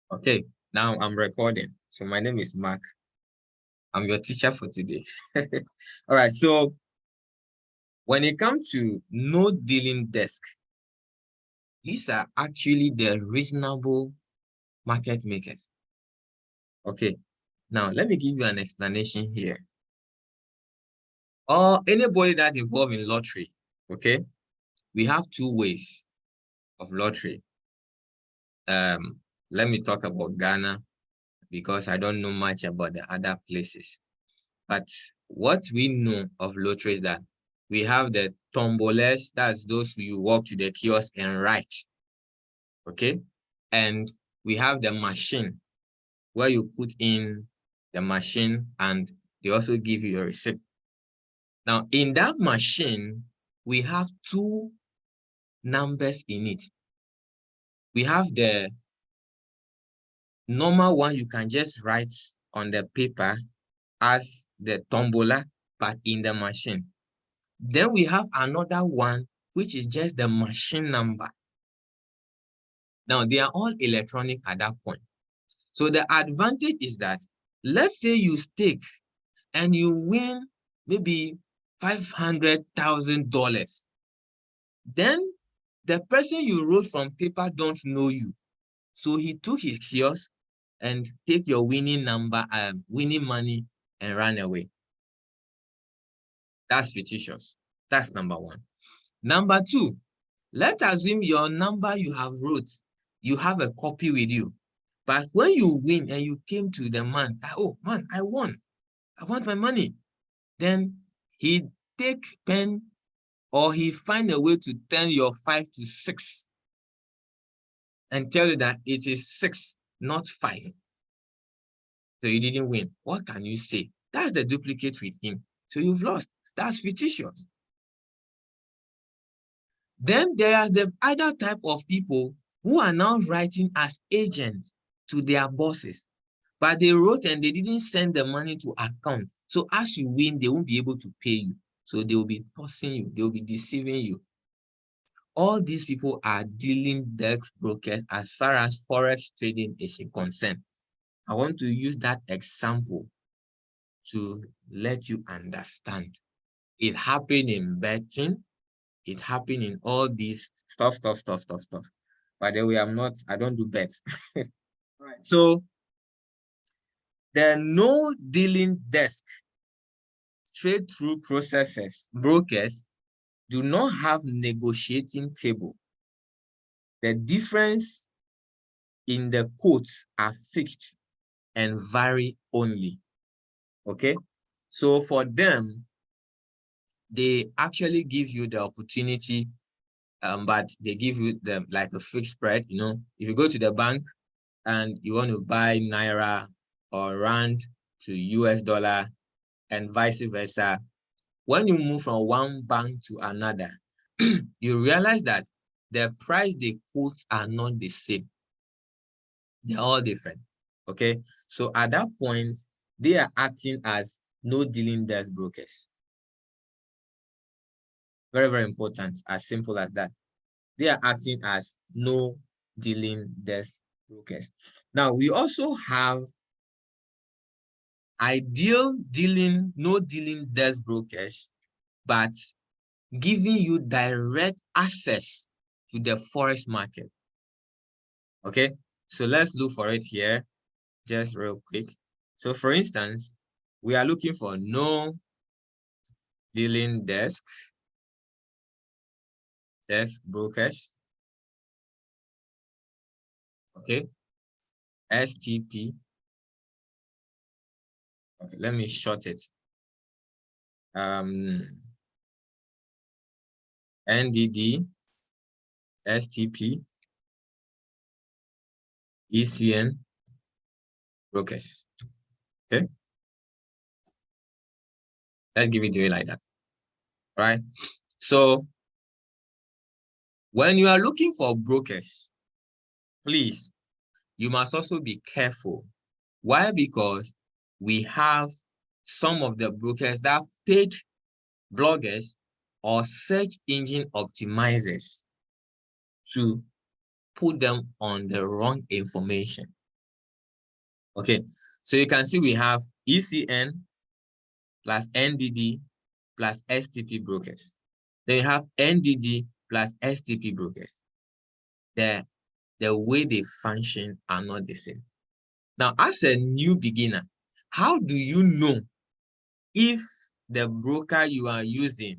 Okay, now I'm recording. So my name is Mark. I'm your teacher for today. All right, so when it comes to no dealing desk, these are actually the reasonable market makers. Okay, now let me give you an explanation here. Or anybody that involved in lottery, okay, we have two ways of lottery. Let me talk about Ghana because I don't know much about the other places. But what we know of lottery is that we have the tombolas, that's those who you walk to the kiosk and write. Okay? And we have the machine where you put in the machine and they also give you a receipt. Now, in that machine, we have two numbers in it. We have the normal one you can just write on the paper as the tombola, but in the machine. Then we have another one, which is just the machine number. Now, they are all electronic at that point. So the advantage is that, let's say you stake and you win maybe $500,000. Then the person you wrote from paper don't know you. So he took his kiosk and take your winning number, winning money and ran away. That's fictitious. That's number one. Number two, let's assume your number you have wrote, you have a copy with you. But when you win and you came to the man, oh man, I won. I want my money. Then he take pen or he find a way to turn your 5 to 6 and tell you that it is 6, not 5. So you didn't win. What can you say? That's the duplicate with him. So you've lost. That's fictitious. Then there are the other type of people who are now writing as agents to their bosses. But they wrote and they didn't send the money to account. So as you win, they won't be able to pay you. So they will be tossing you. They will be deceiving you. All these people are dealing desk brokers as far as Forex trading is concerned. I want to use that example to let you understand. It happened in betting. It happened in all these stuff. By the way, I don't do bets. Right. So the no dealing desk trade through brokers do not have negotiating table. The difference in the quotes are fixed and vary only. Okay, so for them, they actually give you the opportunity, but they give you them like a fixed spread. You know, if you go to the bank and you want to buy Naira or Rand to US dollar and vice versa, when you move from one bank to another, you realize that the price they quote are not the same. They're all different. Okay. So at that point, they are acting as no dealing desk brokers. Very, very important. As simple as that. They are acting as no dealing desk brokers. Now, we also have no dealing desk brokers, but giving you direct access to the Forex market. Okay, so let's look for it here just real quick. So for instance, we are looking for no dealing desk brokers. Okay, STP. Okay, let me short it. NDD, STP, ECN brokers. Okay, let's give it to you like that. Right. So when you are looking for brokers, please, you must also be careful. Why? Because we have some of the brokers that paid bloggers or search engine optimizers to put them on the wrong information. Okay, so you can see we have ECN plus NDD plus STP brokers. Then you have NDD plus STP brokers. The way they function are not the same. Now, as a new beginner, how do you know if the broker you are using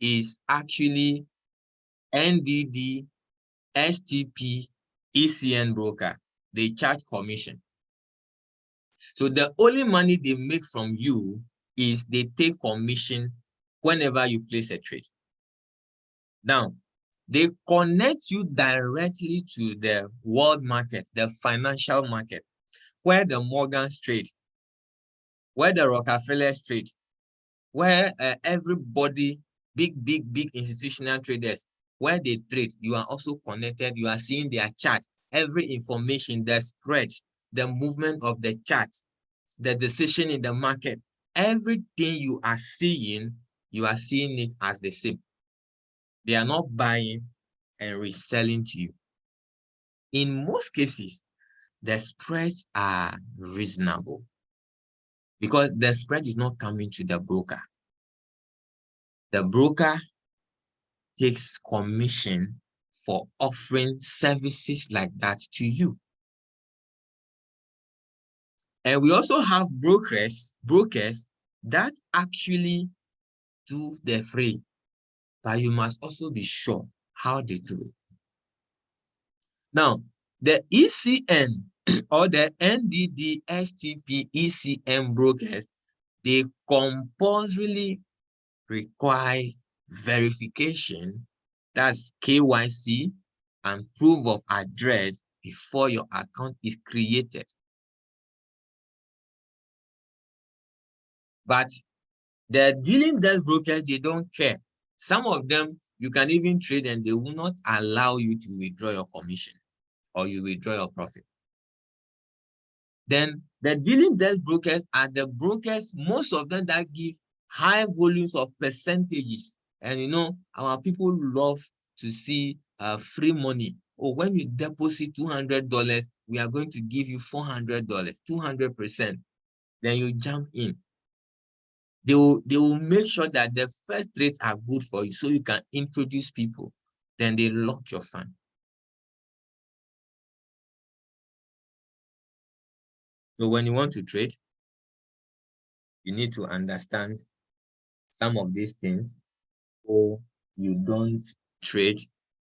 is actually NDD, STP, ECN broker? They charge commission. So the only money they make from you is they take commission whenever you place a trade. Now, they connect you directly to the world market, the financial market, where the Morgans trade, where the Rockefellers trade, where everybody, big institutional traders, where they trade. You are also connected. You are seeing their chart, every information, the spread, the movement of the chart, the decision in the market. Everything you are seeing it as the same. They are not buying and reselling to you. In most cases, the spreads are reasonable because the spread is not coming to the broker. The broker takes commission for offering services like that to you. And we also have brokers that actually do the free, but you must also be sure how they do it. Now, the ECN or the NDD, STP, ECN brokers, they compulsorily require verification, that's KYC and proof of address before your account is created. But the dealing desk brokers, they don't care. Some of them, you can even trade and they will not allow you to withdraw your commission or you withdraw your profit. Then the dealing desk brokers are the brokers, most of them that give high volumes of percentages. And you know, our people love to see free money. Oh, when you deposit $200, we are going to give you $400, 200%. Then you jump in. They will make sure that the first rates are good for you so you can introduce people. Then they lock your fund. So when you want to trade, you need to understand some of these things so you don't trade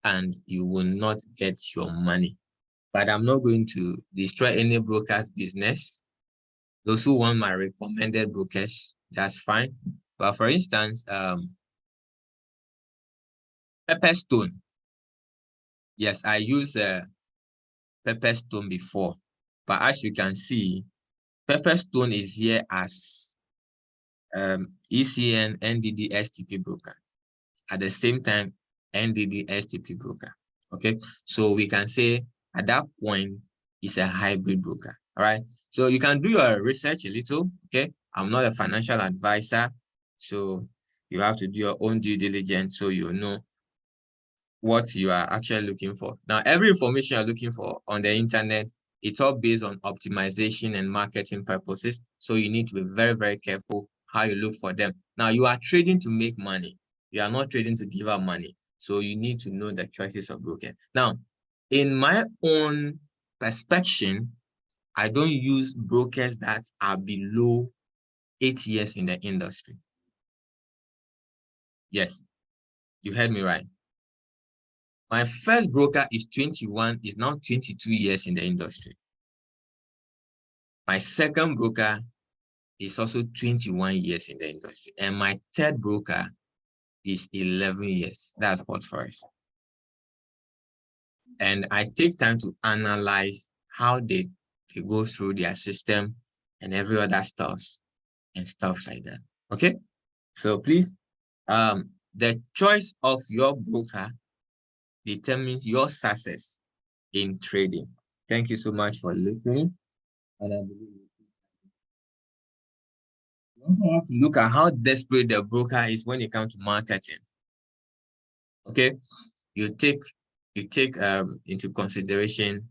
and you will not get your money. But I'm not going to destroy any broker's business. Those who want my recommended brokers, that's fine. But for instance, Pepperstone. Yes, I use Pepperstone before. But as you can see, Pepperstone is here as ECN, NDD, STP broker. At the same time, NDD, STP broker. Okay, so we can say at that point, it's a hybrid broker. All right, so you can do your research a little. Okay, I'm not a financial advisor, so you have to do your own due diligence so you know what you are actually looking for. Now, every information you're looking for on the internet, it's all based on optimization and marketing purposes. So you need to be very, very careful how you look for them. Now, you are trading to make money. You are not trading to give out money. So you need to know the choices of broker. Now, in my own perspective, I don't use brokers that are below 8 years in the industry. Yes, you heard me right. My first broker is 21, is now 22 years in the industry. My second broker is also 21 years in the industry. And my third broker is 11 years. That's what Forex. And I take time to analyze how they go through their system and every other stuff and stuff like that. Okay? So please, the choice of your broker determines your success in trading. Thank you so much for listening. And I believe you also have to look at how desperate the broker is when it comes to marketing. Okay, you take into consideration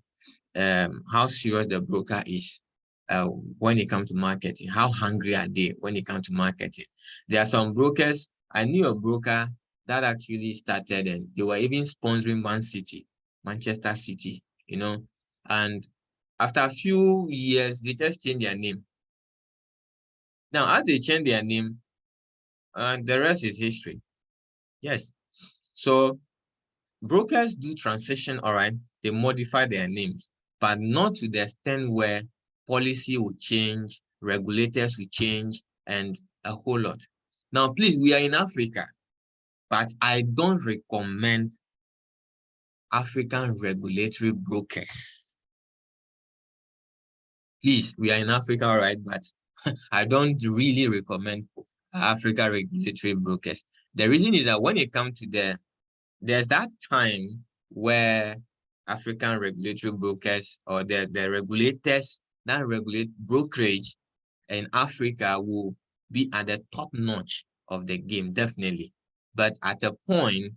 how serious the broker is when it comes to marketing. How hungry are they when it comes to marketing? There are some brokers. I knew a broker that actually started, and they were even sponsoring Man City, Manchester City, and after a few years, they just changed their name. Now, as they change their name, the rest is history. Yes. So brokers do transition, all right. They modify their names, but not to the extent where policy will change, regulators will change, and a whole lot. Now, please, we are in Africa, but I don't recommend African regulatory brokers. Please, we are in Africa, all right, but I don't really recommend Africa regulatory brokers. The reason is that when it comes to there's that time where African regulatory brokers or the regulators that regulate brokerage in Africa will be at the top notch of the game, definitely. But at a point,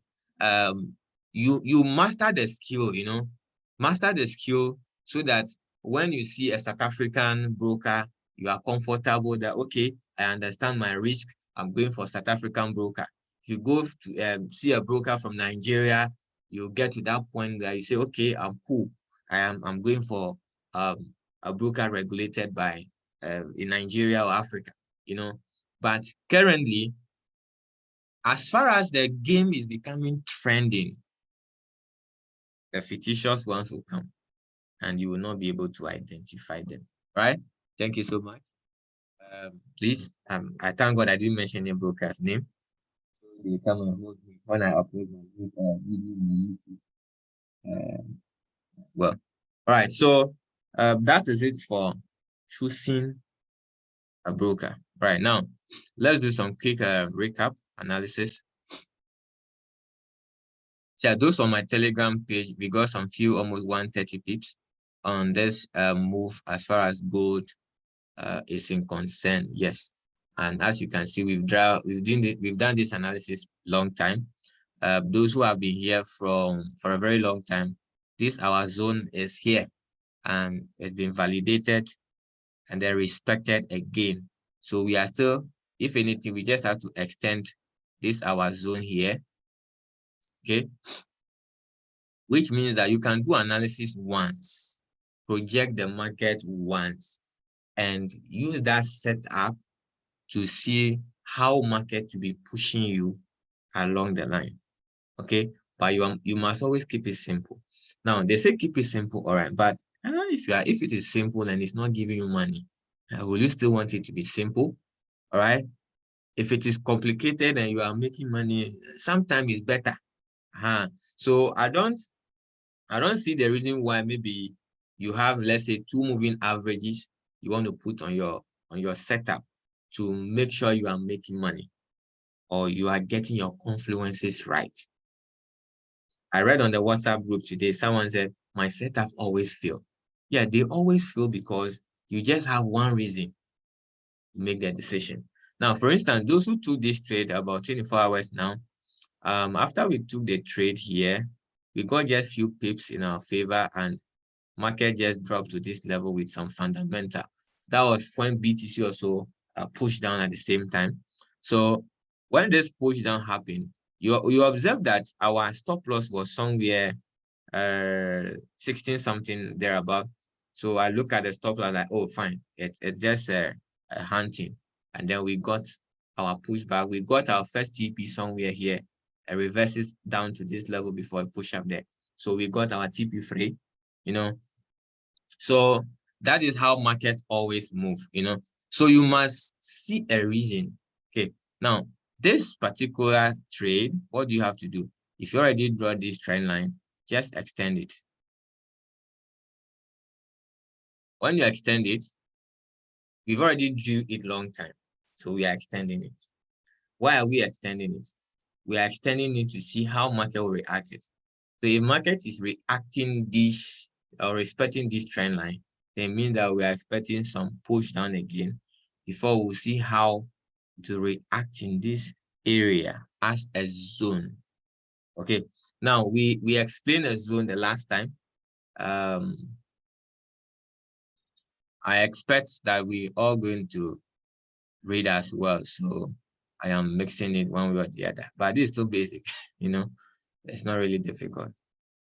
you master the skill, master the skill so that when you see a South African broker, you are comfortable that, okay, I understand my risk. I'm going for South African broker. If you go to see a broker from Nigeria, you get to that point that you say, okay, I'm cool. I'm going for a broker regulated by in Nigeria or Africa, But currently, as far as the game is becoming trending, the fictitious ones will come and you will not be able to identify them, right? Thank you so much. Please, I thank God I didn't mention any broker's name. They come and hold me when I upload my video on YouTube. Well, all right, so that is it for choosing a broker. Right now, let's do some quick recap analysis. Yeah, those on my Telegram page, we got some few almost 130 pips on this move as far as gold is in concern. Yes, and as you can see, we've done this analysis long time. Those who have been here for a very long time, our zone is here and it's been validated and then respected again. So we are still, if anything, we just have to extend our zone here. Okay, which means that you can do analysis once, project the market once, and use that setup to see how market to be pushing you along the line. Okay, but you must always keep it simple. Now they say keep it simple, all right, but if it is simple and it's not giving you money, will you still want it to be simple? All right. If it is complicated and you are making money, sometimes it's better. So I don't see the reason why maybe you have, let's say, 2 moving averages you want to put on your setup to make sure you are making money or you are getting your confluences right. I read on the WhatsApp group today, someone said, my setup always fail. Yeah, they always fail because you just have one reason to make the decision. Now, for instance, those who took this trade about 24 hours now, after we took the trade here, we got just few pips in our favor and market just dropped to this level with some fundamental. That was when BTC also pushed down at the same time. So when this push down happened, you observe that our stop loss was somewhere 16 something thereabout. So I look at the stop loss like, oh, fine, it's just a hunting. And then we got our pushback. We got our first TP somewhere here. It reverses down to this level before it push up there. So we got our TP free, So that is how markets always move, So you must see a reason. Okay. Now, this particular trade, what do you have to do? If you already draw this trend line, just extend it. When you extend it, we've already drew it long time. So we are extending it. Why are we extending it? We are extending it to see how market will react it. So if market is reacting this or respecting this trend line, then means that we are expecting some push down again before we see how to react in this area as a zone. Okay, now we explained a zone the last time. I expect that we all going to read as well. So I am mixing it one way or the other. But this is too basic, you know, it's not really difficult.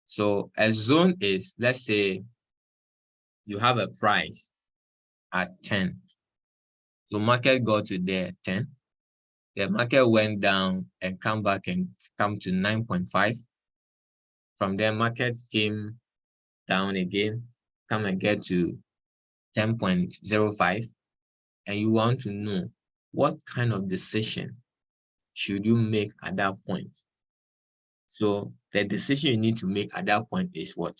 So a zone is, let's say you have a price at 10. The market got to there at 10. The market went down and come back and come to 9.5. From there, market came down again, come and get to 10.05. And you want to know what kind of decision should you make at that point. So the decision you need to make at that point is what?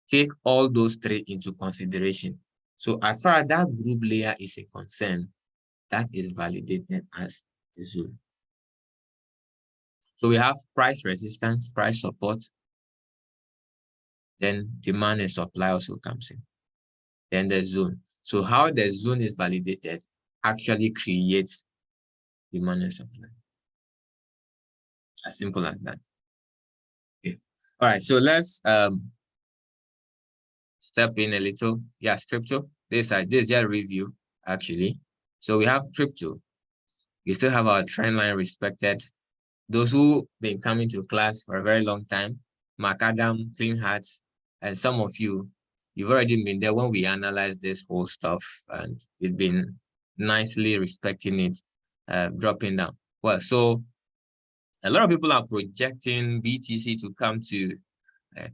Take all those three into consideration. So as far as that group layer is a concern, that is validated as a zone. So we have price resistance, price support, then demand and supply also comes in. Then the zone. So how the zone is validated actually creates demand and supply. As simple as that. Okay. All right, so let's step in a little. Yes, crypto. This is just a review, actually. So we have crypto. We still have our trend line respected. Those who've been coming to class for a very long time, Mark Adam, Clean Hearts, and some of you, you've already been there when we analyzed this whole stuff, and it's been nicely respecting it, dropping down. Well, so a lot of people are projecting BTC to come to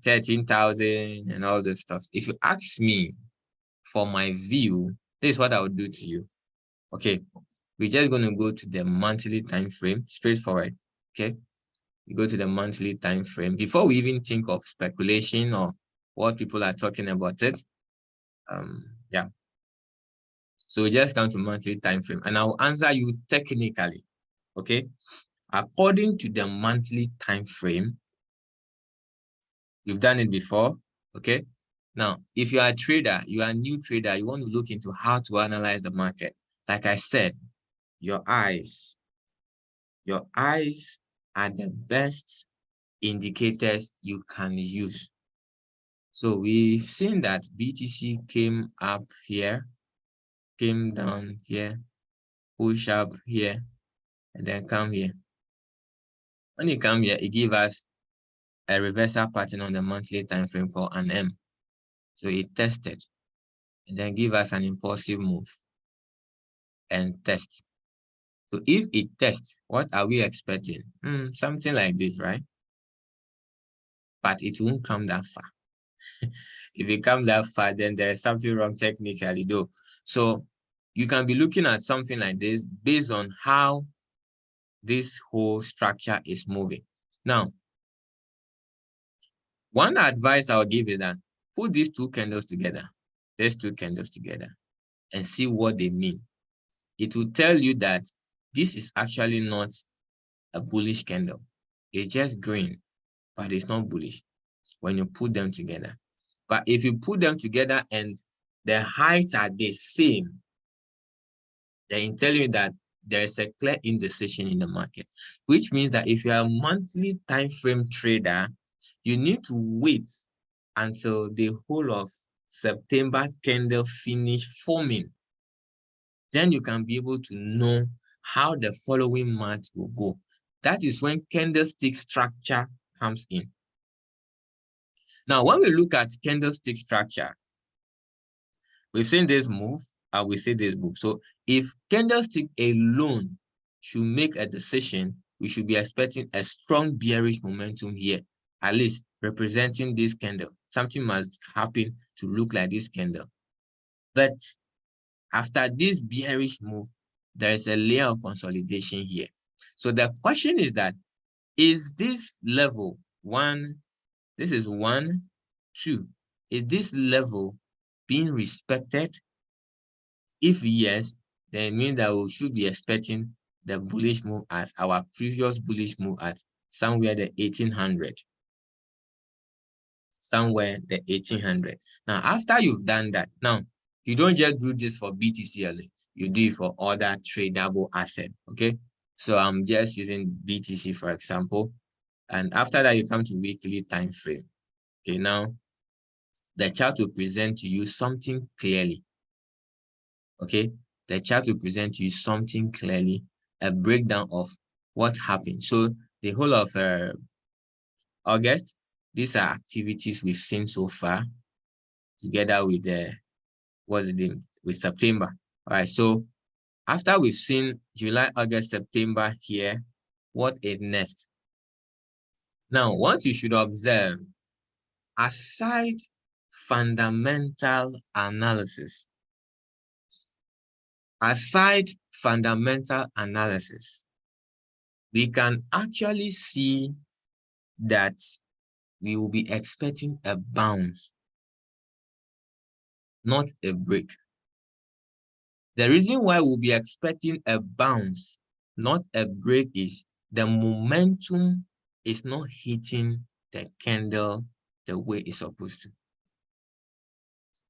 13,000 and all this stuff. If you ask me for my view, this is what I would do to you. Okay, we're just going to go to the monthly time frame, straightforward. Okay, we go to the monthly time frame before we even think of speculation or what people are talking about it. Yeah. So we just come to monthly time frame, and I'll answer you technically. Okay, according to the monthly time frame, you've done it before. Okay. Now, if you are a trader, you are a new trader, you want to look into how to analyze the market. Like I said, your eyes are the best indicators you can use. So we've seen that BTC came up here, came down here, push up here, and then come here. When it come here, it gives us a reversal pattern on the monthly time frame called an M. So it tested and then give us an impulsive move and test. So if it tests, what are we expecting? Something like this, right? But it won't come that far. If it comes that far, then there is something wrong technically, though. So you can be looking at something like this based on how this whole structure is moving. Now, one advice I'll give is that put these two candles together, and see what they mean. It will tell you that this is actually not a bullish candle. It's just green, but it's not bullish when you put them together. But if you put them together and the heights are the same, then it tells you that there is a clear indecision in the market, which means that if you are a monthly time frame trader, you need to wait until the whole of September candle finish forming. Then you can be able to know how the following month will go. That is when candlestick structure comes in. Now, when we look at candlestick structure, we've seen this move, and we see this move. So if candlestick alone should make a decision, we should be expecting a strong bearish momentum here, at least representing this candle. Something must happen to look like this candle. But after this bearish move, there is a layer of consolidation here. So the question is that, is this level one, this is 1, 2, is this level being respected? If yes, then it means that we should be expecting the bullish move at our previous bullish move at somewhere the 1800. Somewhere the 1800. Now, after you've done that, now you don't just do this for BTC only, you do it for other tradable asset. Okay, so I'm just using BTC for example, and after that you come to weekly time frame. Okay, now the chart will present to you something clearly. Okay, the chart will present to you something clearly, a breakdown of what happened. So the whole of August, these are activities we've seen so far, together with with September. All right, so after we've seen July, August, September here, what is next? Now, what you should observe, aside fundamental analysis, we can actually see that we will be expecting a bounce, not a break. The reason why we'll be expecting a bounce, not a break, is the momentum is not hitting the candle the way it's supposed to.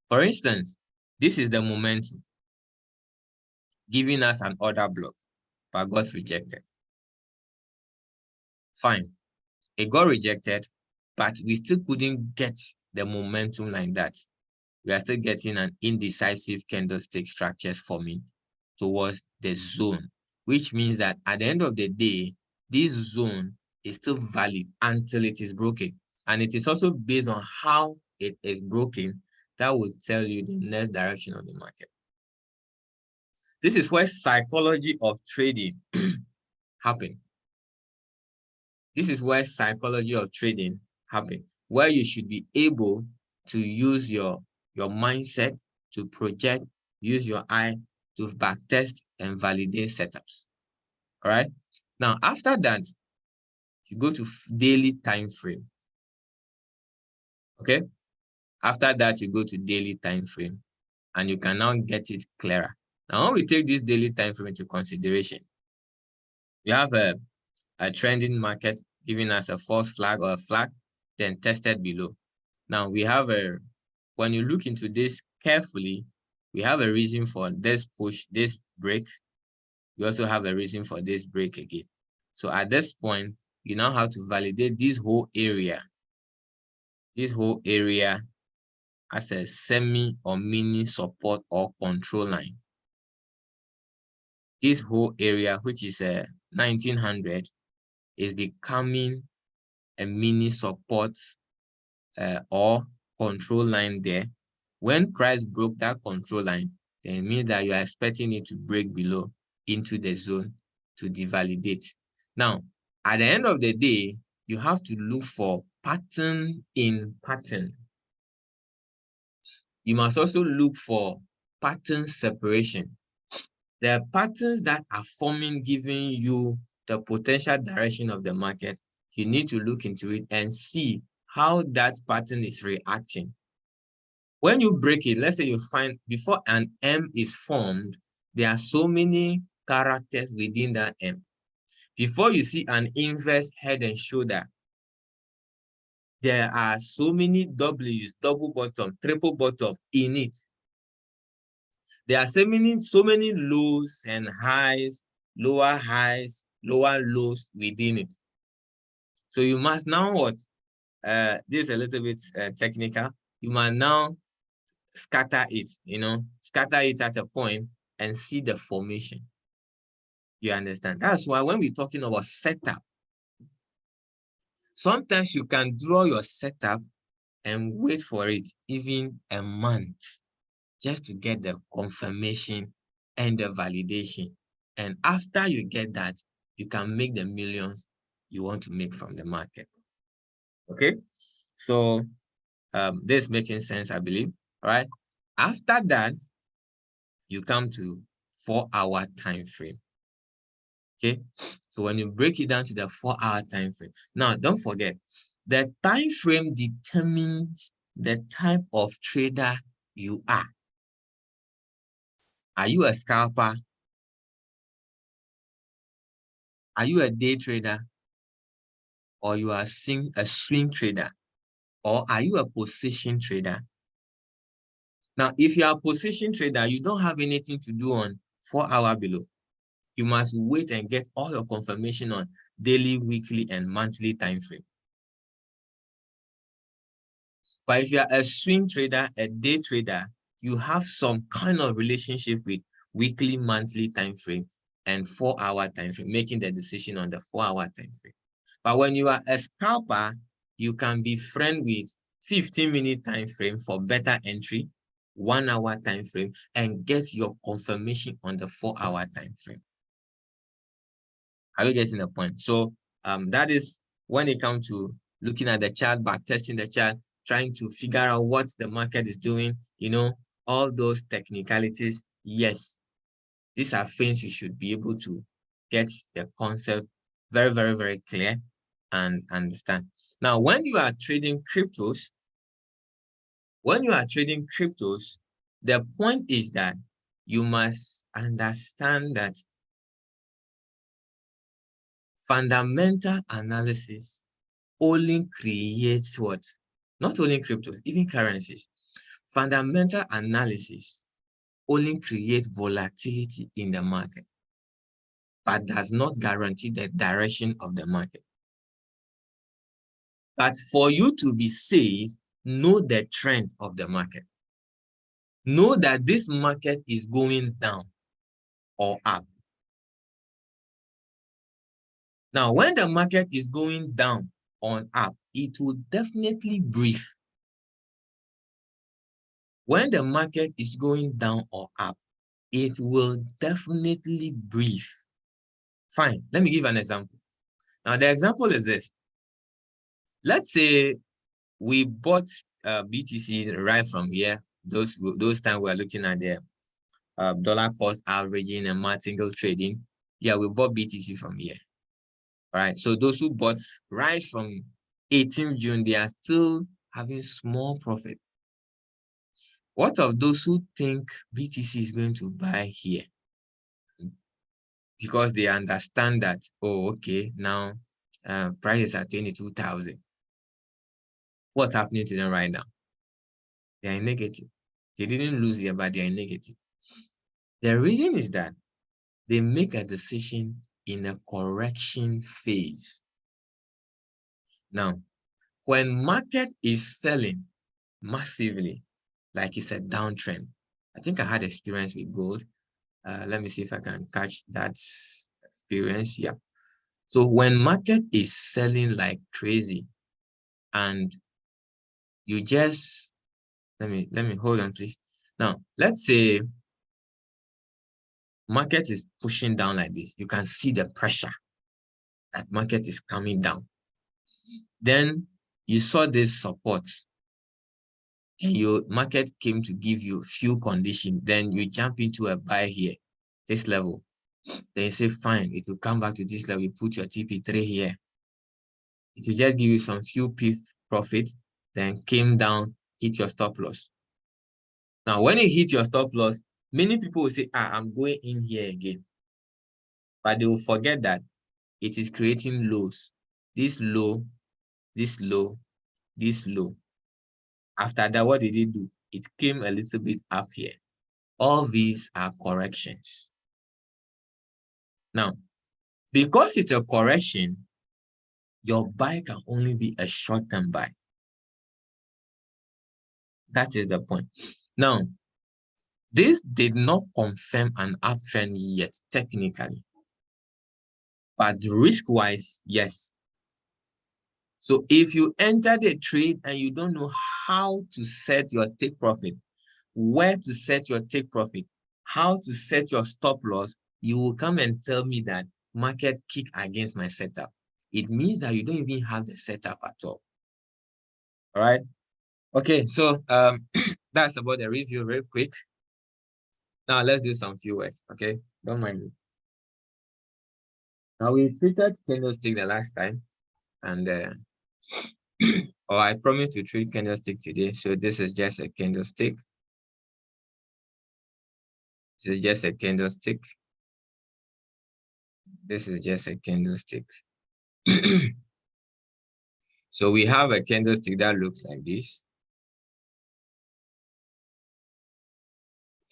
For instance, this is the momentum giving us an order block, but got rejected. Fine, it got rejected, but we still couldn't get the momentum like that. We are still getting an indecisive candlestick structures forming towards the zone, which means that at the end of the day, this zone is still valid until it is broken. And it is also based on how it is broken that will tell you the next direction of the market. This is where psychology of trading happens. This is where psychology of trading happens, where you should be able to use your mindset to project, use your eye to backtest and validate setups. All right. Now, after that, you go to daily time frame. Okay. After that, you go to daily time frame, and you can now get it clearer. Now, when we take this daily time frame into consideration, we have a trending market giving us a false flag or a flag, then tested below. Now we have when you look into this carefully, we have a reason for this push, this break. We also have a reason for this break again. So at this point, you now have to validate this whole area as a semi or mini support or control line. This whole area, which is 1900, is becoming a mini support or control line there. When price broke that control line, then it means that you are expecting it to break below into the zone to devalidate. Now, at the end of the day, you have to look for pattern in pattern. You must also look for pattern separation. There are patterns that are forming, giving you the potential direction of the market. You need to look into it and see how that pattern is reacting. When you break it, let's say you find before an M is formed, there are so many characters within that M. Before you see an inverse head and shoulder, there are so many W's, double bottom, triple bottom in it. There are so many lows and highs, lower lows within it. So you must now what? This is a little bit technical. You must now scatter it, scatter it at a point and see the formation. You understand? That's why when we're talking about setup, sometimes you can draw your setup and wait for it even a month just to get the confirmation and the validation. And after you get that, you can make the millions you want to make from the market. Okay? So this is making sense, I believe. All right. After that, you come to 4-hour time frame. Okay, so when you break it down to the 4-hour time frame, now don't forget the time frame determines the type of trader you are. Are you a scalper? Are you a day trader? Or you are a swing trader? Or are you a position trader? Now, if you are a position trader, you don't have anything to do on 4-hour below. You must wait and get all your confirmation on daily, weekly, and monthly time frame. But if you are a swing trader, a day trader, you have some kind of relationship with weekly, monthly time frame and 4-hour time frame, making the decision on the 4-hour time frame. But when you are a scalper, you can be friend with 15-minute time frame for better entry, 1-hour time frame, and get your confirmation on the 4-hour time frame. Are you getting the point? So that is when it comes to looking at the chart, back testing the chart, trying to figure out what the market is doing, you know, all those technicalities. Yes, these are things you should be able to get the concept very, very, very clear and understand. Now, when you are trading cryptos, the point is that you must understand that fundamental analysis only creates what? Not only cryptos, even currencies. Fundamental analysis only creates volatility in the market, but does not guarantee the direction of the market. But for you to be safe, know the trend of the market. Know that this market is going down or up. Now, when the market is going down or up, it will definitely brief. When the market is going down or up, it will definitely brief. Fine, let me give an example. Now, the example is this. Let's say we bought BTC right from here. Those times we are looking at the dollar cost averaging and martingale trading. Yeah, we bought BTC from here. All right, so those who bought right from 18th June, they are still having small profit. What of those who think BTC is going to buy here? Because they understand that, oh, okay, now prices are 22,000. What's happening to them right now? They are in negative. They didn't lose here, but they are in negative. The reason is that they make a decision in a correction phase. Now, when market is selling massively, like it's a downtrend, I think I had experience with gold. Let me see if I can catch that experience. Yeah. So when market is selling like crazy and you just, let me hold on, please. Now, let's say market is pushing down like this. You can see the pressure that market is coming down. Then you saw this support and your market came to give you few conditions. Then you jump into a buy here, this level. Then you say, fine, it will come back to this level. You put your TP3 here. It will just give you some few P profit, then came down, hit your stop loss. Now, when you hit your stop loss, many people will say, I'm going in here again. But they will forget that it is creating lows. This low, this low, this low. After that, what did it do? It came a little bit up here. All these are corrections. Now, because it's a correction, your buy can only be a short-term buy. That is the point. Now, this did not confirm an uptrend yet, technically. But risk-wise, yes. So if you enter the trade and you don't know how to set your take profit, where to set your take profit, how to set your stop loss, you will come and tell me that market kick against my setup. It means that you don't even have the setup at all. All right. Okay, so that's about the review real quick. Now let's do some few words, okay? Don't mind me. Now we treated candlestick the last time, and or I promised to treat candlestick today. So this is just a candlestick. This is just a candlestick. This is just a candlestick. So we have a candlestick that looks like this.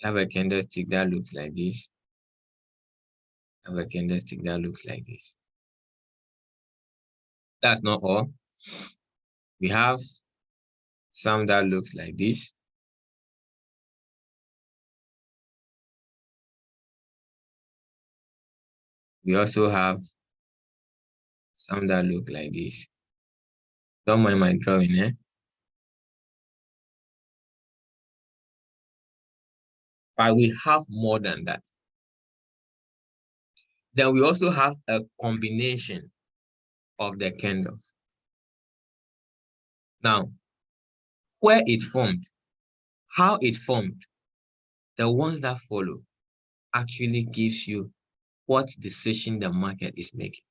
We have a candlestick that looks like this. We have a candlestick that looks like this. That's not all. We have some that looks like this. We also have some that look like this. Don't mind my drawing, eh? But we have more than that. Then we also have a combination of the candles. Now, where it formed, how it formed, the ones that follow actually gives you what decision the market is making.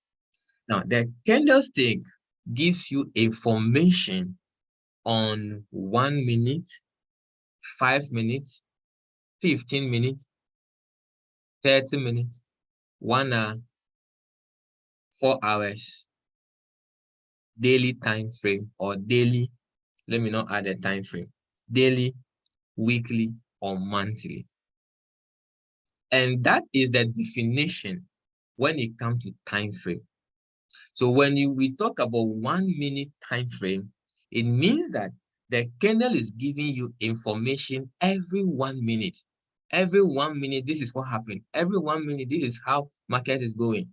Now, the candlestick gives you information on 1 minute, 5 minutes, 15 minutes, 30 minutes, 1 hour, 4 hours, daily time frame, or daily, let me not add a time frame, daily, weekly, or monthly. And that is the definition when it comes to time frame. So when we talk about 1 minute time frame, it means that the candle is giving you information every 1 minute. Every 1 minute, this is what happened. Every 1 minute, this is how market is going.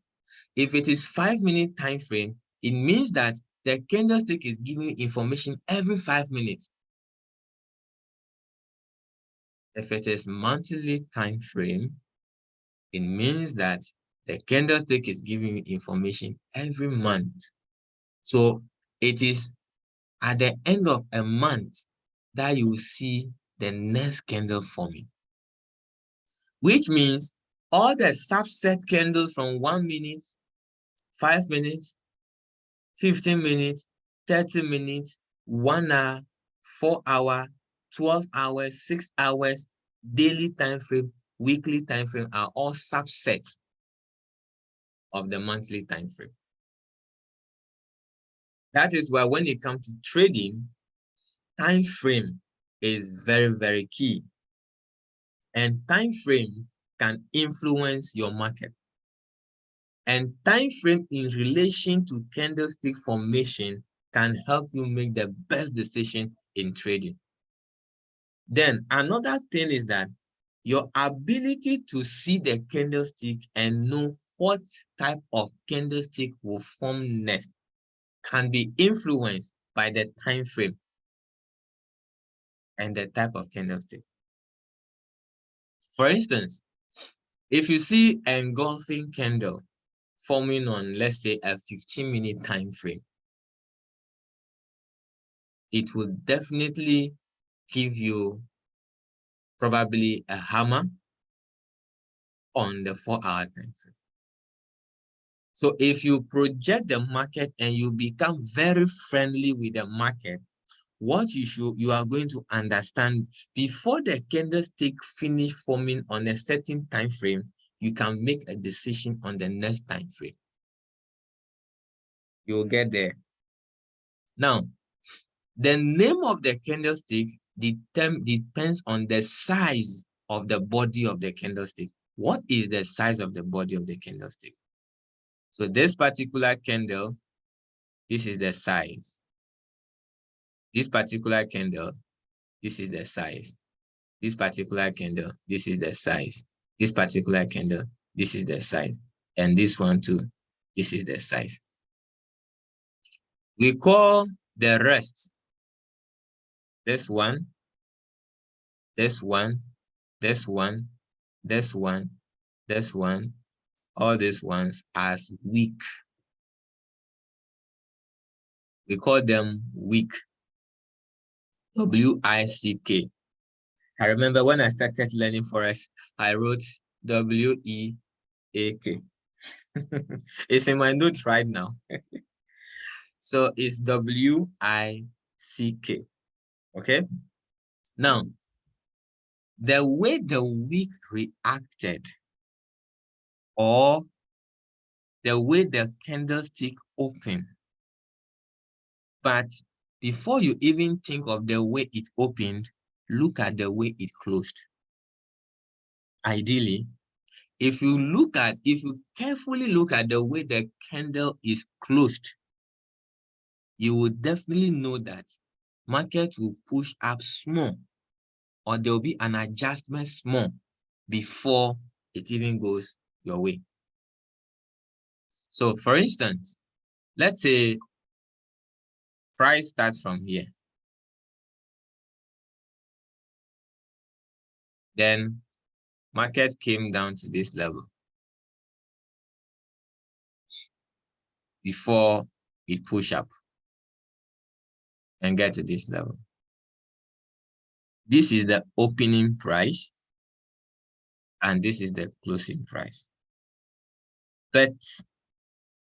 If it is 5 minute time frame, it means that the candlestick is giving you information every 5 minutes. If it is monthly time frame, it means that the candlestick is giving you information every month. So it is at the end of a month that you will see the next candle forming, which means all the subset candles from 1 minute, 5 minutes, 15 minutes, 30 minutes, 1 hour, 4 hour, 12 hours, 6 hours, daily time frame, weekly time frame are all subsets of the monthly time frame. That is why when it comes to trading, time frame is very, very key. And time frame can influence your market. And time frame in relation to candlestick formation can help you make the best decision in trading. Then another thing is that your ability to see the candlestick and know what type of candlestick will form next can be influenced by the time frame and the type of candlestick. For instance, if you see an engulfing candle forming on, let's say, a 15-minute time frame, it will definitely give you probably a hammer on the 4-hour time frame. So if you project the market and you become very friendly with the market, what you are going to understand before the candlestick finish forming on a certain time frame, you can make a decision on the next time frame. You'll get there. Now, the name of the candlestick depends on the size of the body of the candlestick. What is the size of the body of the candlestick? So this particular candle, this is the size. This particular candle, this is the size. This particular candle, this is the size. This particular candle, this is the size. And this one too, this is the size. We call the rest this one, this one, this one, this one, this one, all these ones as weak. We call them weak. W-I-C-K. I remember when I started learning Forex, I wrote W-E-A-K. It's in my notes right now. So it's W-I-C-K. Okay? Now, the way the wick reacted, or the way the candlestick opened, but before you even think of the way it opened, look at the way it closed. Ideally, if you carefully look at the way the candle is closed, you will definitely know that market will push up small, or there will be an adjustment small before it even goes your way. So for instance, let's say price starts from here. Then market came down to this level before it push up and get to this level. This is the opening price, and this is the closing price. But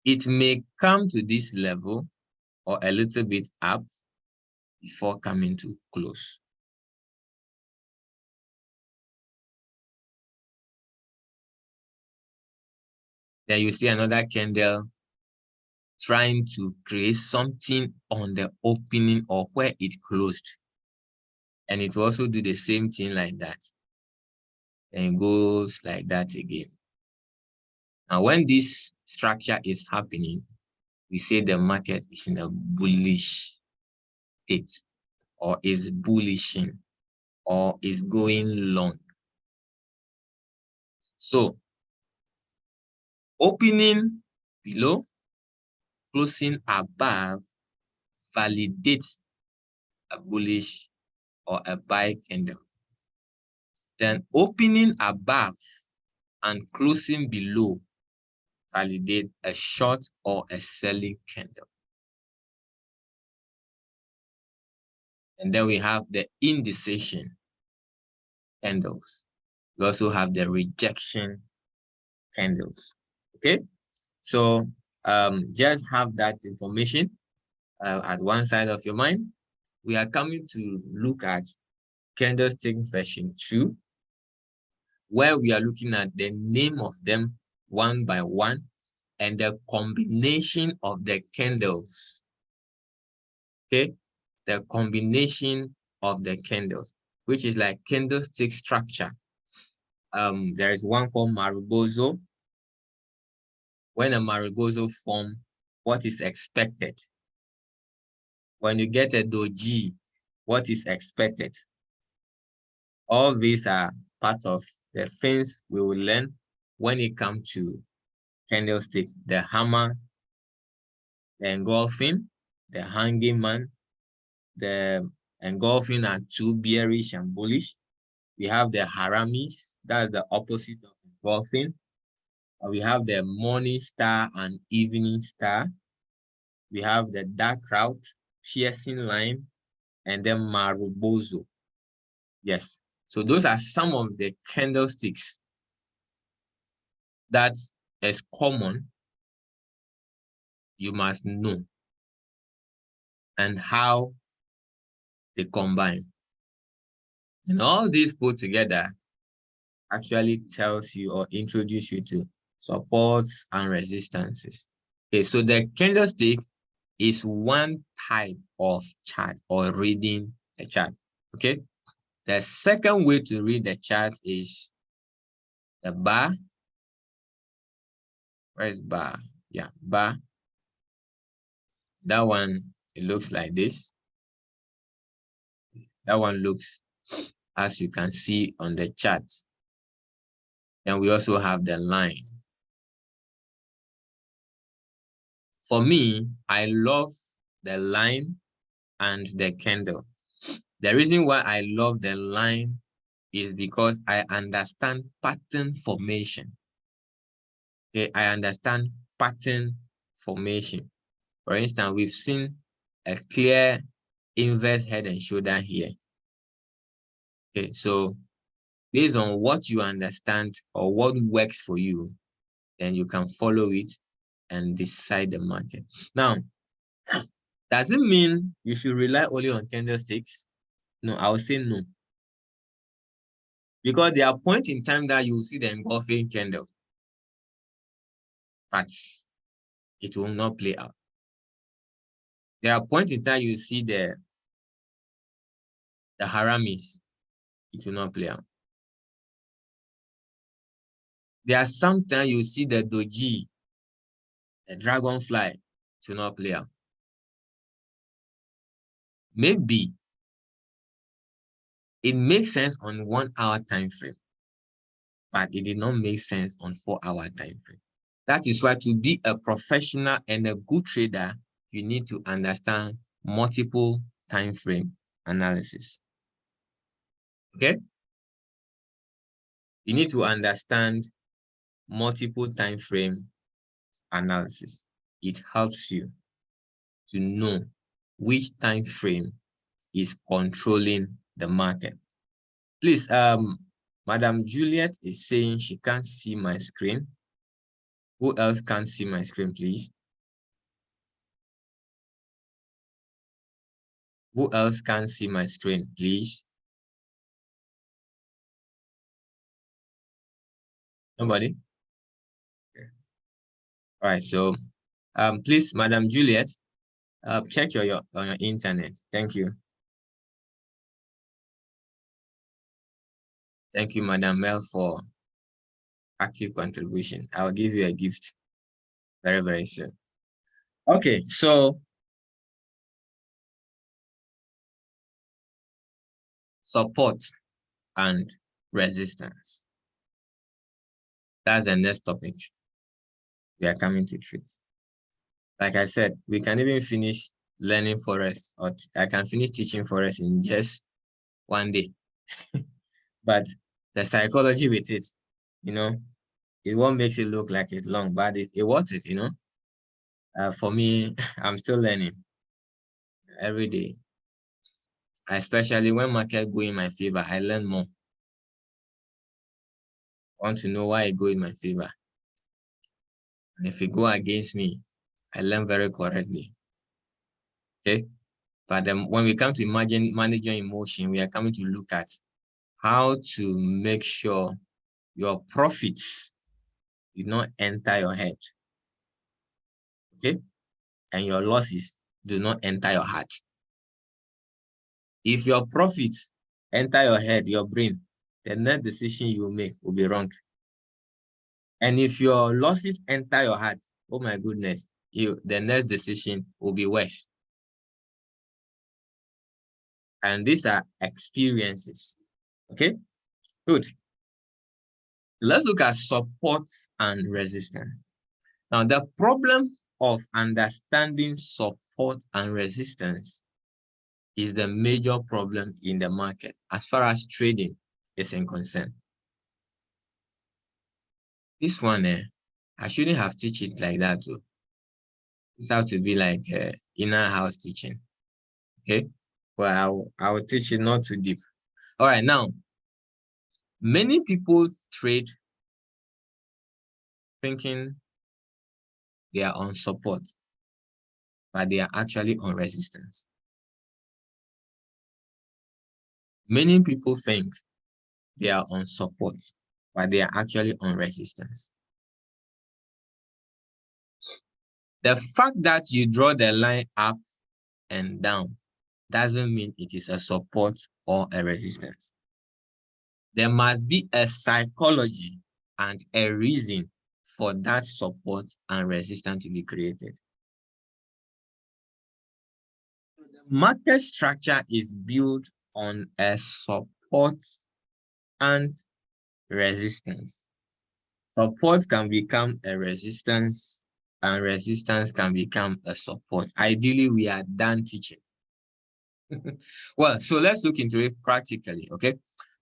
it may come to this level or a little bit up before coming to close. Then you see another candle trying to create something on the opening of where it closed. And it will also do the same thing like that. And it goes like that again. Now, when this structure is happening, we say the market is in a bullish state, or is bullishing, or is going long. So, opening below, closing above validates a bullish or a buy candle. Then opening above and closing below validate a short or a selling candle. And then we have the indecision candles. We also have the rejection candles. Okay, so just have that information at one side of your mind. We are coming to look at candlestick version 2, where we are looking at the name of them one by one and the combination of the candles. Okay, the combination of the candles, which is like candlestick structure. There is one called Maribozo. When a Maribozo form, what is expected? When you get a doji, what is expected? All these are part of the things we will learn when it comes to candlestick: the hammer, the engulfing, the hanging man, the engulfing are too bearish and bullish. We have the haramis, that's the opposite of engulfing. We have the morning star and evening star. We have the dark route, piercing line, and then marubozo. Yes, so those are some of the candlesticks that is common, you must know, and how they combine. And all these put together actually tells you or introduce you to supports and resistances. Okay, so the candlestick is one type of chart or reading a chart. Okay, the second way to read the chart is the bar. Where's bar? Yeah, bar. That one, it looks like this. That one looks, as you can see on the chart. Then we also have the line. For me, I love the line and the candle. The reason why I love the line is because I understand pattern formation. Okay, I understand pattern formation. For instance, we've seen a clear inverse head and shoulder here. Okay, so based on what you understand or what works for you, then you can follow it and decide the market. Now, does it mean you should rely only on candlesticks? No, I will say no. Because there are points in time that you will see the engulfing candle, but it will not play out. There are points in time you see the haramis, it will not play out. There are sometimes you see the doji, the dragonfly, to not play out. maybe it makes sense on 1 hour time frame, but it did not make sense on 4 hour time frame. That is why to be a professional and a good trader, you need to understand multiple time frame analysis. Okay? You need to understand multiple time frame analysis. It helps you to know which time frame is controlling the market. Please, Madam Juliet is saying she can't see my screen. Who else can't see my screen, please? Who else can't see my screen, please? Nobody? Okay. All right, so please, Madam Juliet, check on your internet. Thank you. Thank you, Madam Mel, for active contribution. I'll give you a gift very, very soon. Okay, so support and resistance. That's the next topic we are coming to treat. Like I said, we can even finish learning Forex, or I can finish teaching Forex in just one day. But the psychology with it, it won't make it look like it's long, but it worth it, For me, I'm still learning every day. Especially when market go in my favor, I learn more. I want to know why it go in my favor. And if it go against me, I learn very correctly. Okay? But when we come to managing emotion, we are coming to look at how to make sure your profits do not enter your head. Okay? And your losses do not enter your heart. If your profits enter your head, your brain, the next decision you make will be wrong. And if your losses enter your heart, oh my goodness, the next decision will be worse. And these are experiences. Okay, good. Let's look at support and resistance. Now, the problem of understanding support and resistance is the major problem in the market as far as trading is concerned. This one, I shouldn't have taught it like that too. It has to be like inner house teaching. Okay, well, I will teach it not too deep. All right, now, many people trade thinking they are on support, but they are actually on resistance. Many people think they are on support, but they are actually on resistance. The fact that you draw the line up and down doesn't mean it is a support or a resistance. There must be a psychology and a reason for that support and resistance to be created. The market structure is built on a support and resistance. Support can become a resistance, and resistance can become a support. Ideally, we are done teaching. Well, so let's look into it practically, okay?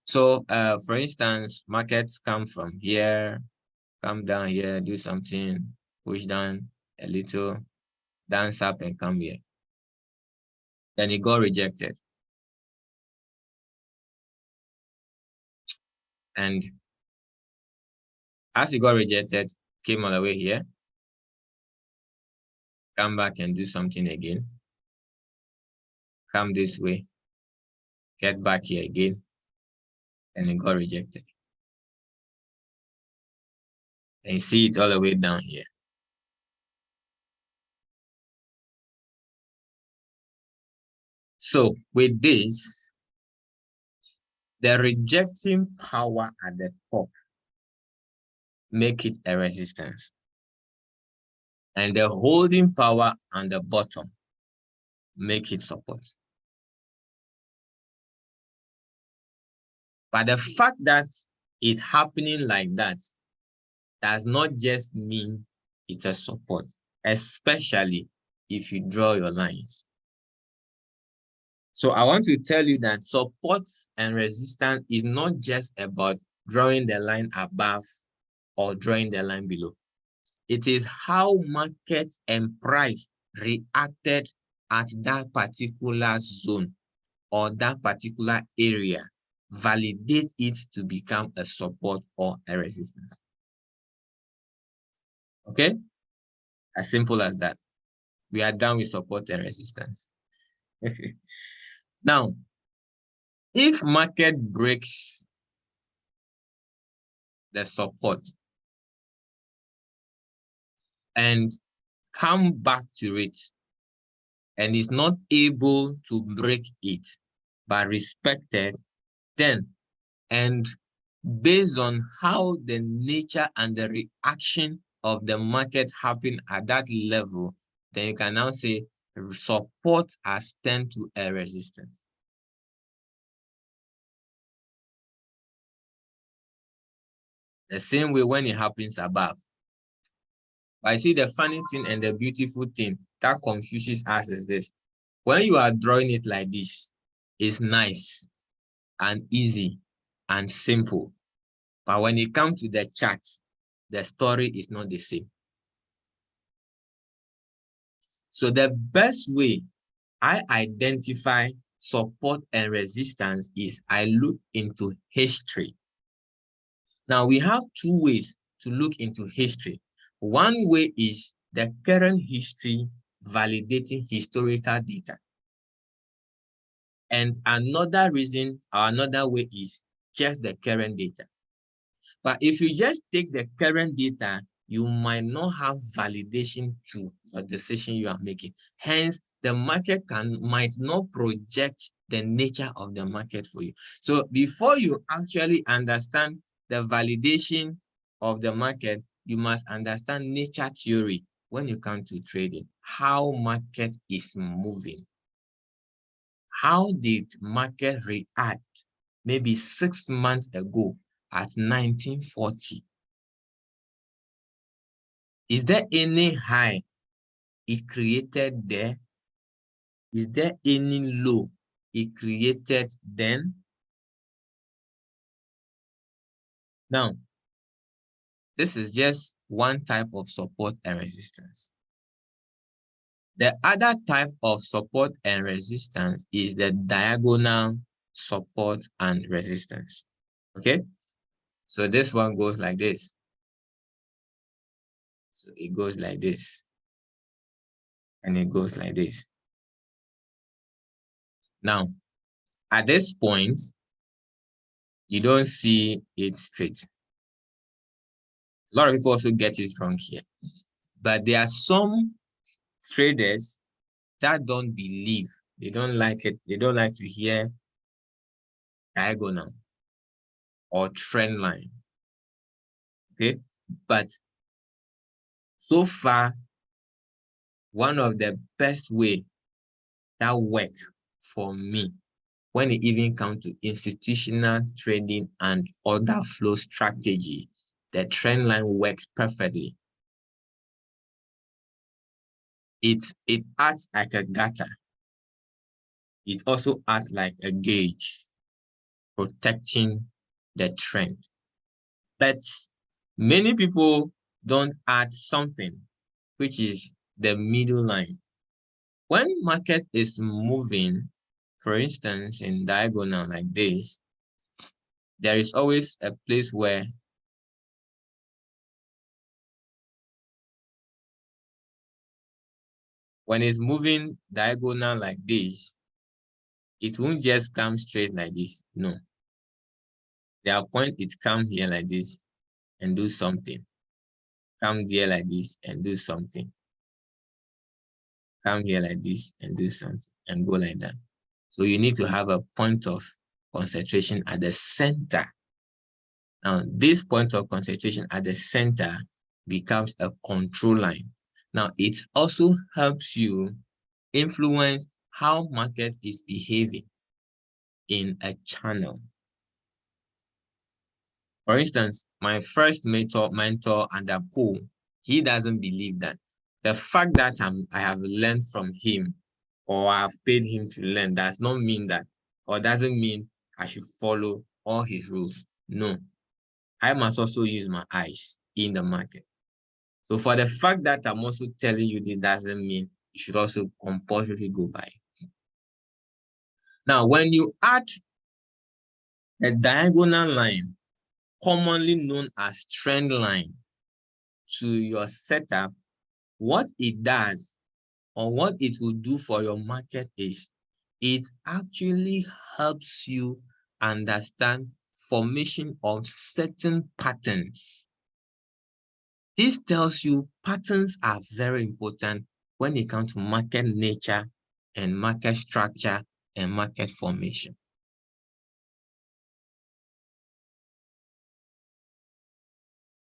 So, for instance, markets come from here, come down here, do something, push down a little, dance up and come here. Then it got rejected. And as it got rejected, came all the way here, come back and do something again, come this way, get back here again, and it got rejected. And you see it all the way down here. So with this, the rejecting power at the top make it a resistance. And the holding power on the bottom make it support. But the fact that it's happening like that does not just mean it's a support, especially if you draw your lines. So I want to tell you that support and resistance is not just about drawing the line above or drawing the line below. It is how market and price reacted at that particular zone or that particular area. Validate it to become a support or a resistance. Okay? As simple as that. We are done with support and resistance. Now, if market breaks the support and come back to it and is not able to break it but respected, then and based on how the nature and the reaction of the market happen at that level, then you can now say support has turned to a resistance. The same way when it happens above. But I see the funny thing and the beautiful thing that confuses us is this. When you are drawing it like this, it's nice and easy and simple. But when it comes to the charts, the story is not the same. So the best way I identify support and resistance is I look into history. Now we have two ways to look into history. One way is the current history validating historical data. And another reason or another way is just the current data. But if you just take the current data, you might not have validation to a decision you are making. Hence, the market might not project the nature of the market for you. So before you actually understand the validation of the market, you must understand nature theory when you come to trading, how market is moving. How did market react maybe 6 months ago at 1940? Is there any high it created there? Is there any low it created then? Now, this is just one type of support and resistance. The other type of support and resistance is the diagonal support and resistance. Okay? So this one goes like this. So it goes like this. And it goes like this. Now, at this point, you don't see it straight. A lot of people also get it wrong here. But there are some traders that don't believe, they don't like it, they don't like to hear diagonal or trend line. Okay? But so far, one of the best way that work for me when it even comes to institutional trading and order flow strategy, the trend line works perfectly. It acts like a gutter. It also acts like a gauge, protecting the trend. But many people don't add something, which is the middle line. When market is moving, for instance, in diagonal like this, there is always a place where when it's moving diagonal like this, it won't just come straight like this. No. There are points it come here like this and do something. Come here like this and do something. Come here like this and do something and go like that. So you need to have a point of concentration at the center. Now, this point of concentration at the center becomes a control line. Now, it also helps you influence how market is behaving in a channel. For instance, my first mentor under Paul, he doesn't believe that. The fact that I have learned from him or I've paid him to learn does not mean that, or doesn't mean I should follow all his rules. No, I must also use my eyes in the market. So for the fact that I'm also telling you this doesn't mean you should also compulsorily go by. Now, when you add a diagonal line, commonly known as trend line, to your setup, what it does or what it will do for your market is it actually helps you understand formation of certain patterns. This tells you patterns are very important when it comes to market nature and market structure and market formation.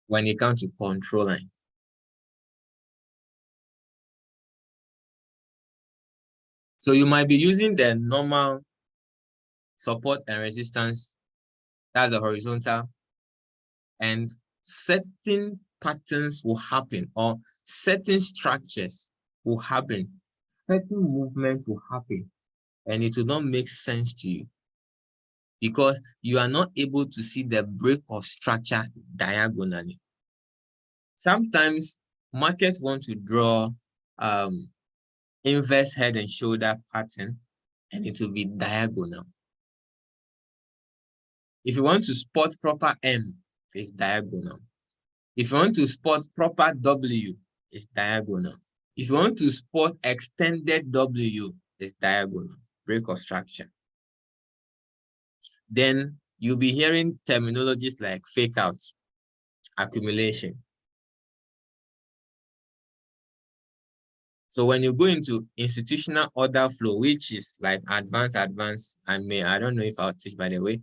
When it comes to control line. So you might be using the normal support and resistance, that's the horizontal, and certain patterns will happen or certain structures will happen, certain movements will happen, and it will not make sense to you because you are not able to see the break of structure diagonally. Sometimes markets want to draw inverse head and shoulder pattern, and it will be diagonal. If you want to spot proper M, it's diagonal. If you want to spot proper W, it's diagonal. If you want to spot extended W, it's diagonal, break of structure. Then you'll be hearing terminologies like fake out, accumulation. So when you go into institutional order flow, which is like advanced, I don't know if I'll teach by the way,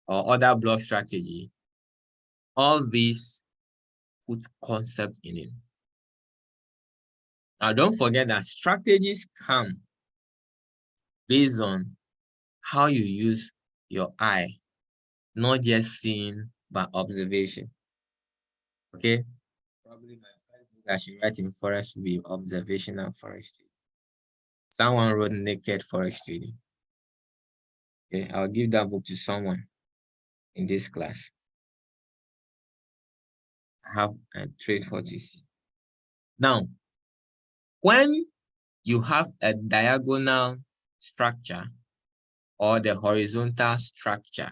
or order block strategy, all these put concept in it. Now don't forget that strategies come based on how you use your eye, not just seeing but observation. Okay? Probably my first book I should write in Forex will be Observational Forex Trading. Someone wrote Naked Forex Trading. Okay, I'll give that book to someone in this class. I have a trade for to see. Now, when you have a diagonal structure or the horizontal structure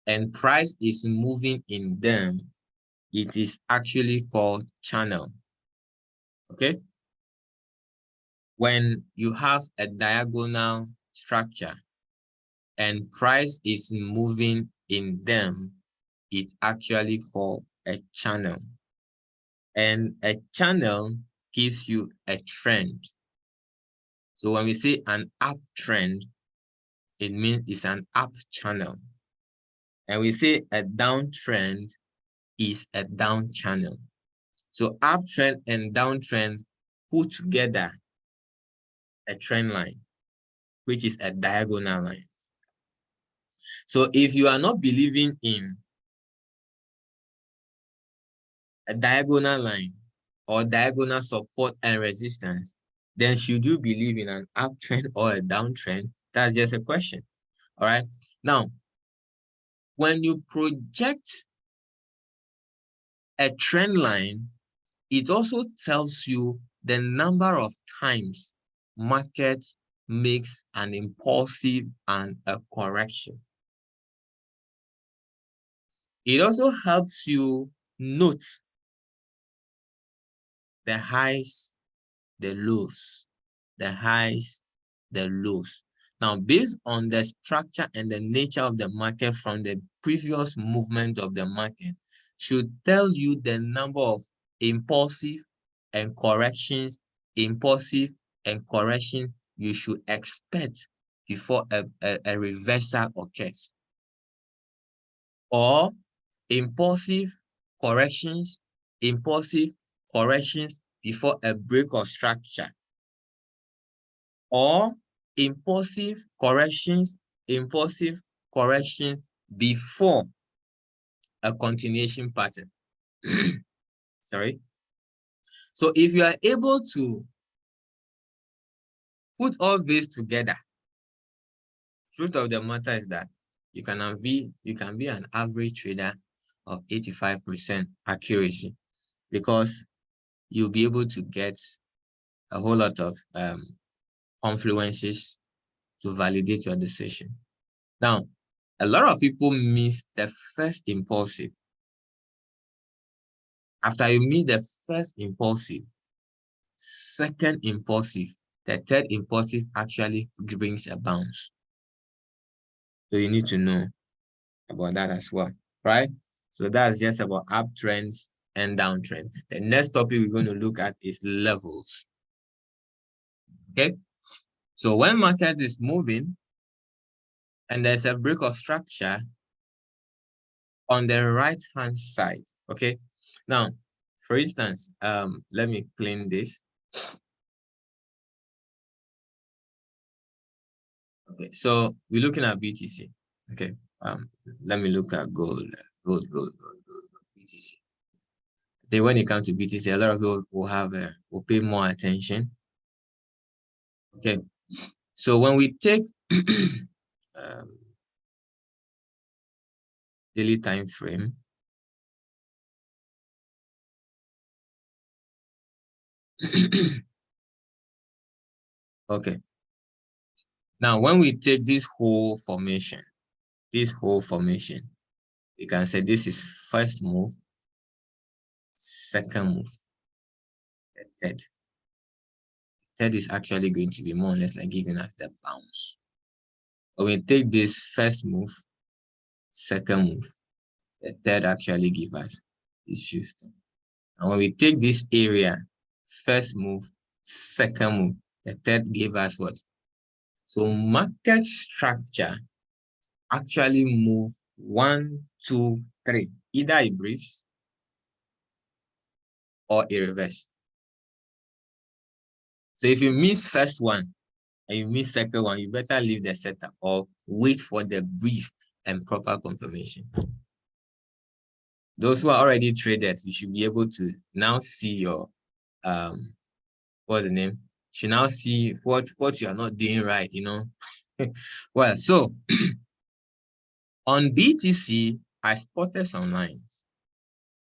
and price is moving in them, it is actually called channel. Okay? When you have a diagonal structure and price is moving in them, it's actually called a channel. And a channel gives you a trend. So when we say an uptrend, it means it's an up channel. And we say a downtrend is a down channel. So uptrend and downtrend put together a trend line, which is a diagonal line. So if you are not believing in a diagonal line or diagonal support and resistance, then should you believe in an uptrend or a downtrend? That's just a question. All right. Now, when you project a trend line, it also tells you the number of times market makes an impulsive and a correction. It also helps you note the highs, the lows, the highs, the lows. Now, based on the structure and the nature of the market from the previous movement of the market, should tell you the number of impulsive and corrections, impulsive and correction you should expect before a reversal occurs. Or impulsive corrections, impulsive corrections before a break of structure. Or impulsive corrections before a continuation pattern. Sorry. So if you are able to put all this together, truth of the matter is that you can be an average trader of 85% accuracy, because you'll be able to get a whole lot of confluences to validate your decision. Now, a lot of people miss the first impulsive. After you meet the first impulsive, second impulsive, the third impulsive actually brings a bounce. So you need to know about that as well, right? So that's just about uptrends and downtrend. The next topic we're going to look at is levels. Okay, so when market is moving and there's a break of structure on the right hand side, okay. Now, for instance, let me clean this. Okay, so we're looking at BTC. Okay, let me look at gold, BTC. Then when it comes to BTC, a lot of people will pay more attention. Okay, so when we take daily time frame, okay. Now, when we take this whole formation, we can say this is first move, second move, third. Third is actually going to be more or less like giving us the bounce. When we take this first move, second move, the third actually gives us this few steps. And when we take this area, first move, second move, the third gave us what? So market structure actually move 1, 2, 3. Either it breaks or it reverse. So if you miss first one and you miss second one, you better leave the setup or wait for the brief and proper confirmation. Those who are already traders, you should be able to now see your what's the name? You should now see what you are not doing right, you know. Well, so on BTC, I spotted some lines.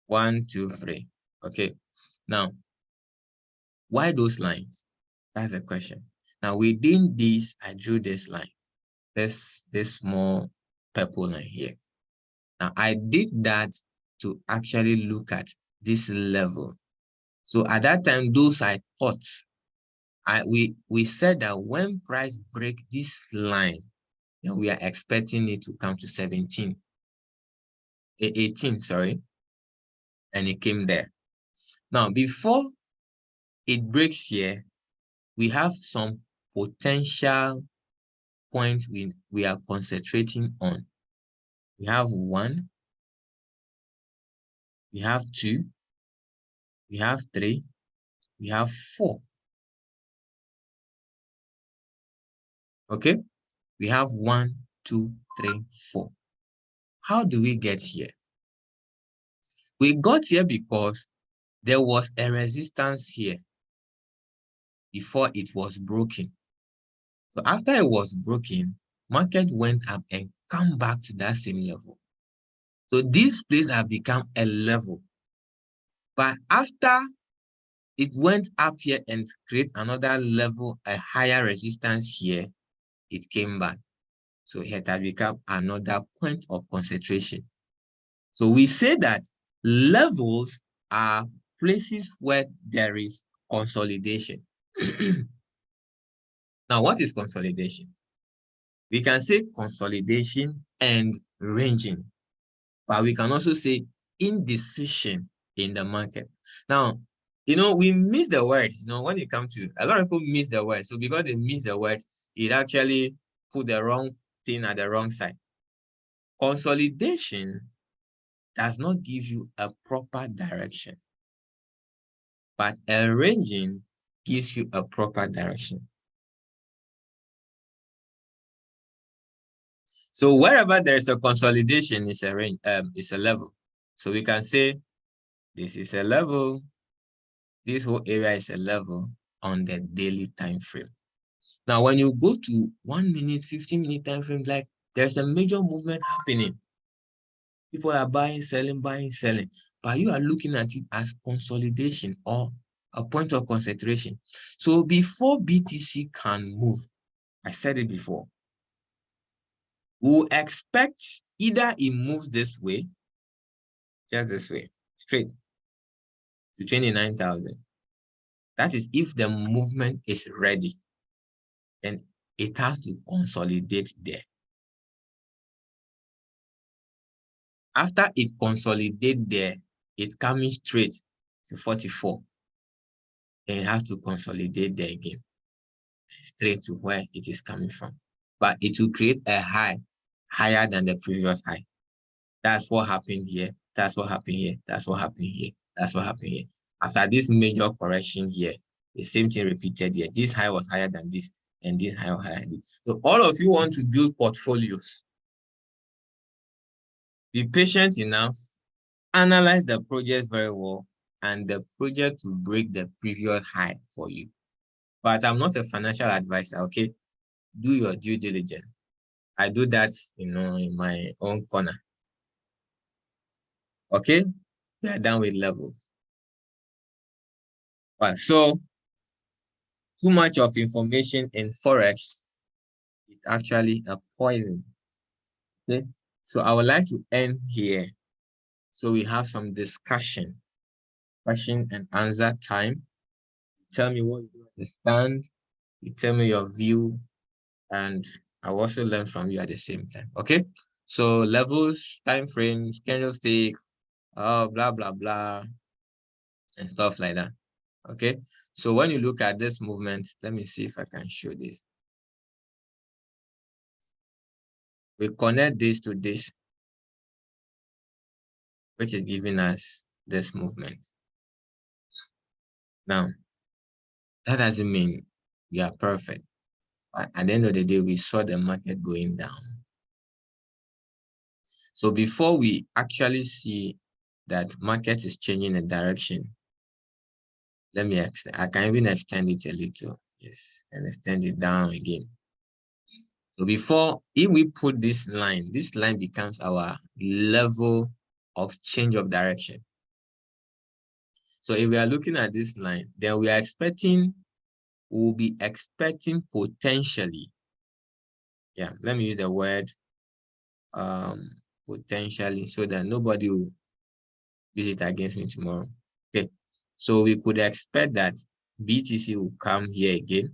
1, 2, 3. Okay. Now, why those lines? That's the question. Now, within this, I drew this line. This small purple line here. Now, I did that to actually look at this level. So at that time, those I thought, we said that when price break this line, then we are expecting it to come to 18, sorry, and it came there. Now, before it breaks here, we have some potential points we are concentrating on. We have 1, we have 2, we have 3, we have 4. Okay, we have 1, 2, 3, 4. How do we get here? We got here because there was a resistance here before it was broken. So after it was broken, market went up and come back to that same level. So this place have become a level. But after it went up here and create another level, a higher resistance here, it came back. So it has become another point of concentration. So we say that levels are places where there is consolidation. Now, what is consolidation? We can say consolidation and ranging, but we can also say indecision in the market. Now, we miss the words, when it comes to, a lot of people miss the word. So because they miss the word, it actually put the wrong thing at the wrong side. Consolidation does not give you a proper direction, but a ranging gives you a proper direction. So wherever there is a consolidation, is a range, is a level. So we can say this is a level. This whole area is a level on the daily time frame. Now, when you go to 1 minute, 15-minute time frame, like there's a major movement happening. People are buying, selling, but you are looking at it as consolidation or a point of concentration. So before BTC can move, I said it before, we'll expect either it moves this way, just this way, straight to 29,000. That is if the movement is ready, and it has to consolidate there. After it consolidates there, it's coming straight to 44. And it has to consolidate there again, straight to where it is coming from. But it will create a high higher than the previous high. That's what happened here. That's what happened here. That's what happened here. That's what happened here. After this major correction here, the same thing repeated here. This high was higher than this, and this high was higher than this. So all of you want to build portfolios. Be patient enough, analyze the project very well, and the project will break the previous high for you. But I'm not a financial advisor, okay? Do your due diligence. I do that, in my own corner. Okay? We are done with levels. Right, so too much of information in Forex is actually a poison. Okay? So I would like to end here. So we have some discussion, question and answer time. Tell me what you understand. You tell me your view, and I will also learn from you at the same time. Okay? So levels, time frames, candlestick, blah, blah, blah, and stuff like that. Okay? So when you look at this movement, let me see if I can show this. We connect this to this, which is giving us this movement. Now, that doesn't mean we are perfect. But at the end of the day, we saw the market going down. So before we actually see that market is changing the direction, let me extend. I can even extend it a little. Yes, and extend it down again. So if we put this line becomes our level of change of direction. So if we are looking at this line, then we'll be expecting potentially, yeah, let me use the word potentially so that nobody will use it against me tomorrow. Okay, so we could expect that BTC will come here again,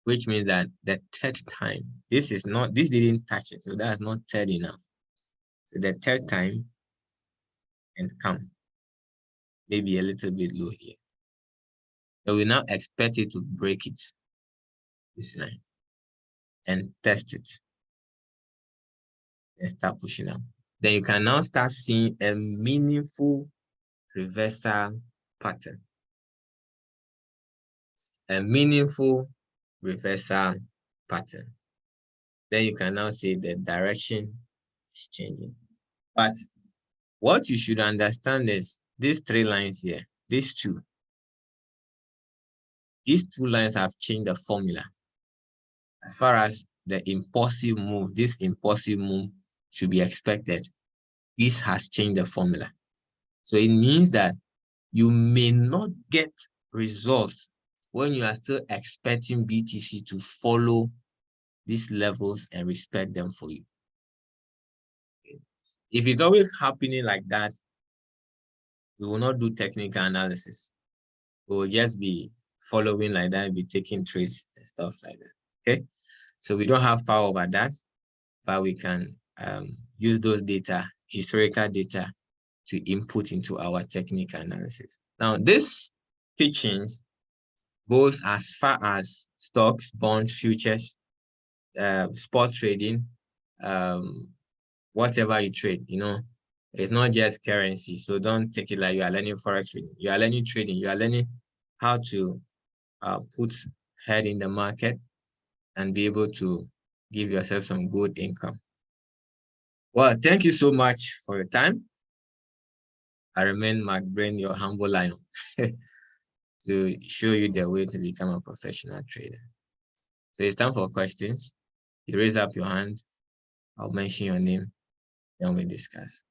which means that the third time, this didn't touch it, so that's not third enough. So the third time and come, maybe a little bit low here. So we now expect it to break it, this line, and test it, and start pushing up. Then you can now start seeing a meaningful reversal pattern. A meaningful reversal pattern. Then you can now see the direction is changing. But what you should understand is these three lines here, these two lines have changed the formula. As far as the impulsive move, this impulsive move should be expected. This has changed the formula. So it means that you may not get results when you are still expecting BTC to follow these levels and respect them for you. If it's always happening like that, we will not do technical analysis. We will just be following like that, be taking trades and stuff like that. Okay, so we don't have power over that, but we can use those data, historical data, to input into our technical analysis. Now, this teachings goes as far as stocks, bonds, futures, spot trading, whatever you trade, it's not just currency. So don't take it like you are learning Forex trading. You are learning trading. You are learning how to put head in the market and be able to give yourself some good income. Well, thank you so much for your time. I remain Mark Brain, your humble lion, to show you the way to become a professional trader. So it's time for questions. You raise up your hand. I'll mention your name, then we discuss.